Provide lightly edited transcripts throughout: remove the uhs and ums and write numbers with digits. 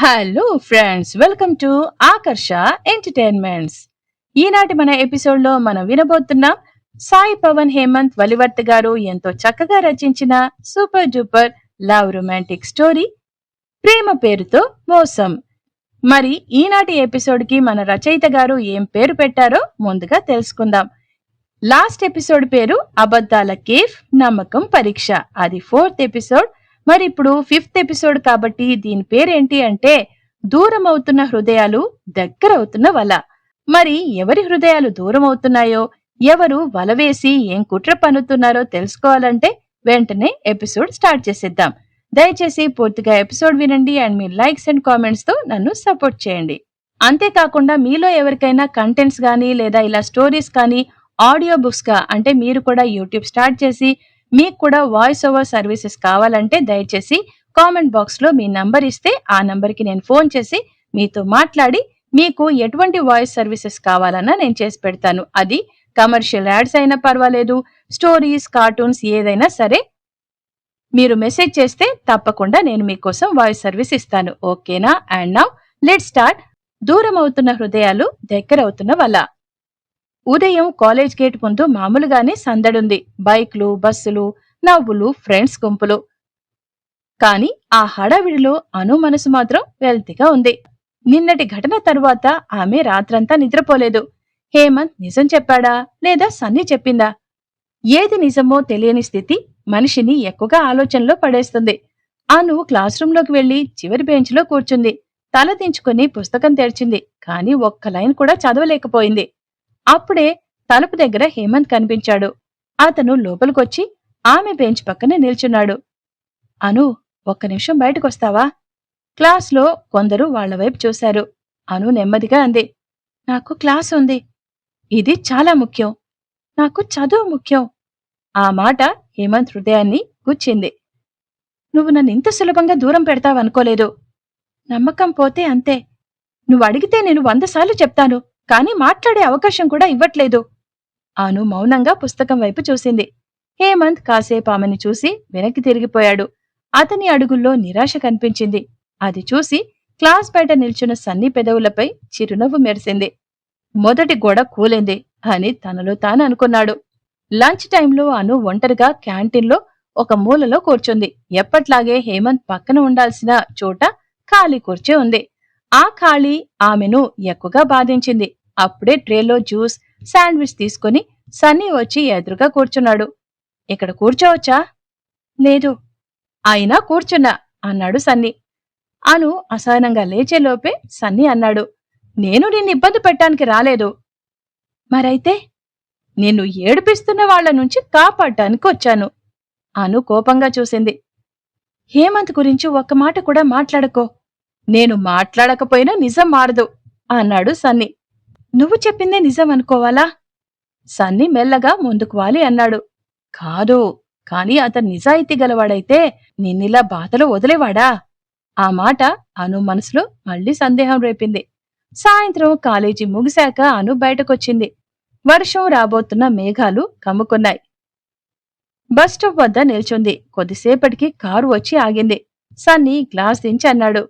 Hello friends, welcome to Akarsha entertainments. ఈనాటి మన ఎపిసోడ్లో మనం వినబోతున్నాం సాయి పవన్ హేమంత్ వలివర్త్ గారు ఎంతో చక్కగా రచించిన super duper love romantic story ప్రేమ పేరుతో మోసం. మరి ఈనాటి ఎపిసోడ్ కి మన రచయిత గారు ఏం పేరు పెట్టారో ముందుగా తెలుసుకుందాం. లాస్ట్ ఎపిసోడ్ పేరు అబద్ధాల కేఫ్ నమ్మకం పరీక్ష. అది 4th ఎపిసోడ్. మరి ఇప్పుడు 5th ఎపిసోడ్ కాబట్టి దీని పేరేంటి అంటే దూరం అవుతున్న హృదయాలు దగ్గర అవుతున్న వల. మరి ఎవరి హృదయాలు దూరం అవుతున్నాయో, ఎవరు వల వేసి ఏం కుట్ర పన్నుతున్నారో తెలుసుకోవాలంటే వెంటనే ఎపిసోడ్ స్టార్ట్ చేసేద్దాం. దయచేసి పూర్తిగా ఎపిసోడ్ వినండి and me likes and comments తో నన్ను సపోర్ట్ చేయండి. అంతేకాకుండా మీలో ఎవరికైనా కంటెంట్స్ గానీ లేదా ఇలా స్టోరీస్ కానీ ఆడియో బుక్స్ గా అంటే మీరు కూడా యూట్యూబ్ స్టార్ట్ చేసి మీకు కూడా వాయిస్ ఓవర్ సర్వీసెస్ కావాలంటే దయచేసి కామెంట్ బాక్స్ లో మీ నంబర్ ఇస్తే ఆ నంబర్ కి నేను ఫోన్ చేసి మీతో మాట్లాడి మీకు ఎటువంటి వాయిస్ సర్వీసెస్ కావాలన్నా నేను చేసి పెడతాను. అది కమర్షియల్ యాడ్స్ అయినా పర్వాలేదు, స్టోరీస్, కార్టూన్స్ ఏదైనా సరే మీరు మెసేజ్ చేస్తే తప్పకుండా నేను మీకోసం వాయిస్ సర్వీస్ ఇస్తాను. ఓకేనా? And now let's start. దూరం అవుతున్న హృదయాలు దగ్గర అవుతున్న వల. ఉదయం కాలేజ్ గేట్ ముందు మామూలుగానే సందడుంది. బైక్లు, బస్సులు, నవ్వులు, ఫ్రెండ్స్ గుంపులు. కాని ఆ హడావిడిలో అను మనసు మాత్రం వెల్తిగా ఉంది. నిన్నటి ఘటన తరువాత ఆమె రాత్రంతా నిద్రపోలేదు. హేమంత్ నిజం చెప్పాడా లేదా సన్నీ చెప్పిందా? ఏది నిజమో తెలియని స్థితి మనిషిని ఎక్కువగా ఆలోచనలో పడేస్తుంది. అను క్లాస్ రూంలోకి వెళ్లి చివరి బెంచ్లో కూర్చుంది. తల దించుకుని పుస్తకం తెరిచింది. కాని ఒక్క లైన్ కూడా చదవలేకపోయింది. అప్పుడే తలుపు దగ్గర హేమంత్ కనిపించాడు. అతను లోపలికొచ్చి ఆమె బెంచ్ పక్కనే నిల్చున్నాడు. అను, ఒక్క నిమిషం బయటకొస్తావా? క్లాస్లో కొందరు వాళ్లవైపు చూశారు. అను నెమ్మదిగా అంది, నాకు క్లాస్ ఉంది. ఇది చాలా ముఖ్యం. నాకు చదువు ముఖ్యం. ఆ మాట హేమంత్ హృదయాన్ని గుచ్చింది. నువ్వు నన్నింత సులభంగా దూరం పెడతావనుకోలేదు. నమ్మకం పోతే అంతే. నువ్వడిగితే నేను 100 సార్లు చెప్తాను, కాని మాట్లాడే అవకాశం కూడా ఇవ్వట్లేదు. అను మౌనంగా పుస్తకం వైపు చూసింది. హేమంత్ కాసేపు ఆమెని చూసి వెనక్కి తిరిగిపోయాడు. అతని అడుగుల్లో నిరాశ కనిపించింది. అది చూసి క్లాస్ బయట నిల్చున్న సన్నీ పెదవులపై చిరునవ్వు మెరిసింది. మొదటి గోడ కూలింది అని తనలో తాను అనుకున్నాడు. లంచ్ టైంలో అను ఒంటరిగా క్యాంటీన్లో ఒక మూలలో కూర్చుంది. ఎప్పట్లాగే హేమంత్ పక్కన ఉండాల్సిన చోట ఖాళీ కుర్చీ ఉంది. ఆ ఖాళీ ఆమెను ఎక్కువగా బాధించింది. అప్పుడే ట్రేలో జ్యూస్, శాండ్విచ్ తీసుకుని సన్నీ వచ్చి ఎదురుగా కూర్చున్నాడు. ఇక్కడ కూర్చోవచ్చా? లేదు. అయినా కూర్చున్నా అన్నాడు సన్నీ. అను అసహనంగా లేచేలోపే సన్నీ అన్నాడు, నేను నిన్ను ఇబ్బంది పెట్టడానికి రాలేదు. మరైతే? నిన్ను ఏడిపిస్తున్న వాళ్ల నుంచి కాపాడ్డానికి వచ్చాను. అను కోపంగా చూసింది. హేమంత్ గురించి ఒక్క మాట కూడా మాట్లాడకో. నేను మాట్లాడకపోయినా నిజం మారదు అన్నాడు సన్నీ. నువ్వు చెప్పిందే నిజం అనుకోవాలా? సన్నీ మెల్లగా ముందుకు వాలి అన్నాడు. కాదు, కాని అతను నిజాయితీ గలవాడైతే నిన్నిలా బాధలో వదిలేవాడా? ఆ మాట అను మనసులో మళ్లీ సందేహం రేపింది. సాయంత్రం కాలేజీ ముగిశాక అను బయటకొచ్చింది. వర్షం రాబోతున్న మేఘాలు కమ్ముకున్నాయి. బస్టాప్ వద్ద నిల్చుంది. కొద్దిసేపటికి కారు వచ్చి ఆగింది. సన్నీ గ్లాస్ దించి అన్నాడు,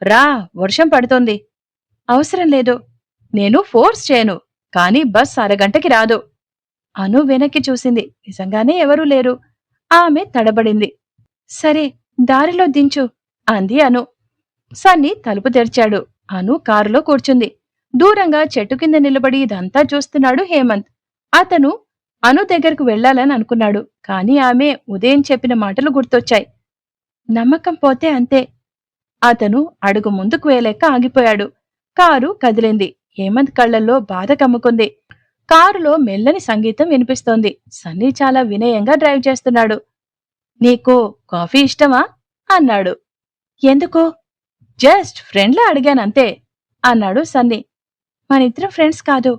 రా, వర్షం పడుతోంది. అవసరం లేదు. నేను ఫోర్స్ చేయను, కాని బస్ అరగంటకి రాదు. అను వెనక్కి చూసింది. నిజంగానే ఎవరూ లేరు. ఆమె తడబడింది. సరే, దారిలో దించు అంది అను. సన్నీ తలుపు తెరిచాడు. అను కారులో కూర్చుంది. దూరంగా చెట్టు కింద నిలబడి ఇదంతా చూస్తున్నాడు హేమంత్. అతను అను దగ్గరకు వెళ్లాలని అనుకున్నాడు. కాని ఆమె ఉదయం చెప్పిన మాటలు గుర్తొచ్చాయి. నమ్మకం పోతే అంతే. అతను అడుగు ముందుకు వేలేక ఆగిపోయాడు. కారు కదిలింది. హేమంత్ కళ్లల్లో బాధ కమ్ముకుంది. కారులో మెల్లని సంగీతం వినిపిస్తోంది. సన్నీ చాలా వినయంగా డ్రైవ్ చేస్తున్నాడు. నీకు కాఫీ ఇష్టమా అన్నాడు. ఎందుకు? జస్ట్ ఫ్రెండ్లా అడిగానంతే అన్నాడు సన్నీ. మనిద్దరం ఫ్రెండ్స్ కాదు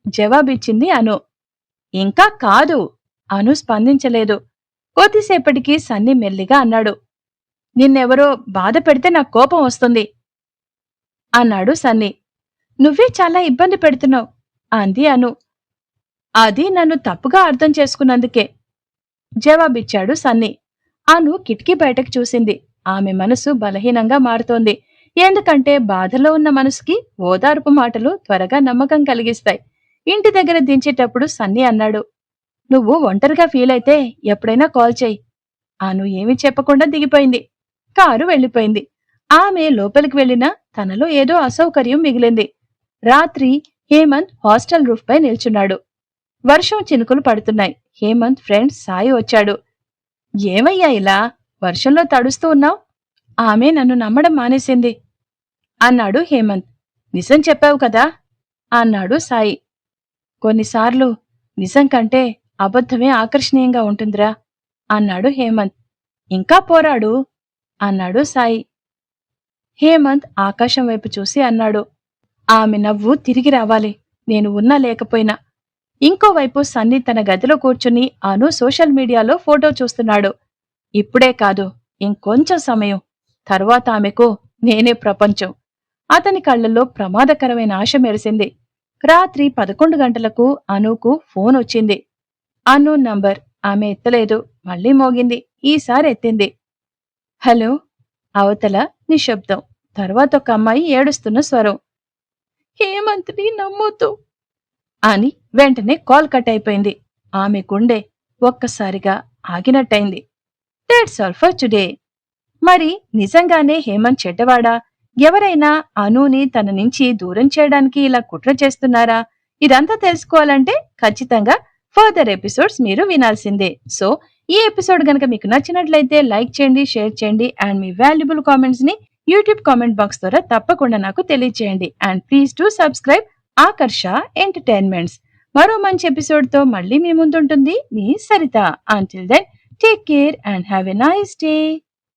జవాబిచ్చింది అను. ఇంకా కాదు. అను స్పందించలేదు. కొద్దిసేపటికి సన్నీ మెల్లిగా అన్నాడు, నిన్నెవరో బాధ పెడితే నాకు కోపం వస్తుంది అన్నాడు సన్నీ. నువ్వే చాలా ఇబ్బంది పెడుతున్నావు అంది అను. అది నన్ను తప్పుగా అర్థం చేసుకున్నందుకే జవాబిచ్చాడు సన్నీ. అను కిటికీ బయటకు చూసింది. ఆమె మనసు బలహీనంగా మారుతోంది. ఎందుకంటే బాధలో ఉన్న మనసుకి ఓదార్పు మాటలు త్వరగా నమ్మకం కలిగిస్తాయి. ఇంటి దగ్గర దించేటప్పుడు సన్నీ అన్నాడు, నువ్వు ఒంటరిగా ఫీల్ అయితే ఎప్పుడైనా కాల్ చెయ్యి. అను ఏమీ చెప్పకుండా దిగిపోయింది. కారు వెళ్ళిపోయింది. ఆమె లోపలికి వెళ్ళినా తనలో ఏదో అసౌకర్యం మిగిలింది. రాత్రి హేమంత్ హాస్టల్ రూఫ్ పై నిల్చున్నాడు. వర్షం చినుకులు పడుతున్నాయి. హేమంత్ ఫ్రెండ్ సాయి వచ్చాడు. ఏమయ్యా ఇలా వర్షంలో తడుస్తూ ఉన్నావ్? ఆమె నన్ను నమ్మడం మానేసింది అన్నాడు హేమంత్. నిజం చెప్పావు కదా అన్నాడు సాయి. కొన్నిసార్లు నిజం కంటే అబద్ధమే ఆకర్షణీయంగా ఉంటుందిరా అన్నాడు హేమంత్. ఇంకా పోరాడు అన్నాడు సాయి. హేమంత్ ఆకాశం వైపు చూసి అన్నాడు, ఆమె నవ్వు తిరిగి రావాలి, నేను ఉన్నా లేకపోయినా. ఇంకోవైపు సన్నీ తన గదిలో కూర్చుని అను సోషల్ మీడియాలో ఫోటో చూస్తున్నాడు. ఇప్పుడే కాదు, ఇంకొంచెం సమయం తరువాత ఆమెకు నేనే ప్రపంచం. అతని కళ్ళల్లో ప్రమాదకరమైన ఆశ మెరిసింది. రాత్రి 11 గంటలకు అనూకు ఫోన్ వచ్చింది. Unknown number. ఆమె ఎత్తలేదు. మళ్లీ మోగింది. ఈసారి ఎత్తింది. హలో. అవతల నిశ్శబ్దం. తర్వాత ఒక అమ్మాయి ఏడుస్తున్న స్వరం. హేమంత్ని నమ్మొద్దు అని. వెంటనే కాల్ కట్ అయిపోయింది. ఆమె గుండె ఒక్కసారిగా ఆగినట్టయింది. That's all for today. మరి నిజంగానే హేమంత్ చెడ్డవాడా? ఎవరైనా అనూని తన నుంచి దూరం చేయడానికి ఇలా కుట్ర చేస్తున్నారా? ఇదంతా తెలుసుకోవాలంటే ఖచ్చితంగా ఫర్దర్ ఎపిసోడ్స్ మీరు వినాల్సిందే. సో ఈ ఎపిసోడ్ గనక మీకు నచ్చినట్లయితే లైక్ చేయండి, షేర్ చేయండి అండ్ మీ వాల్యుబుల్ కామెంట్స్ ని యూట్యూబ్ కామెంట్ బాక్స్ ద్వారా తప్పకుండా నాకు తెలియజేయండి. And please do subscribe Akarsha entertainments. మరో మంచి ఎపిసోడ్ తో మళ్ళీ మీ ముందుంటుంది మీ Saritha. Until then take care and have a nice day.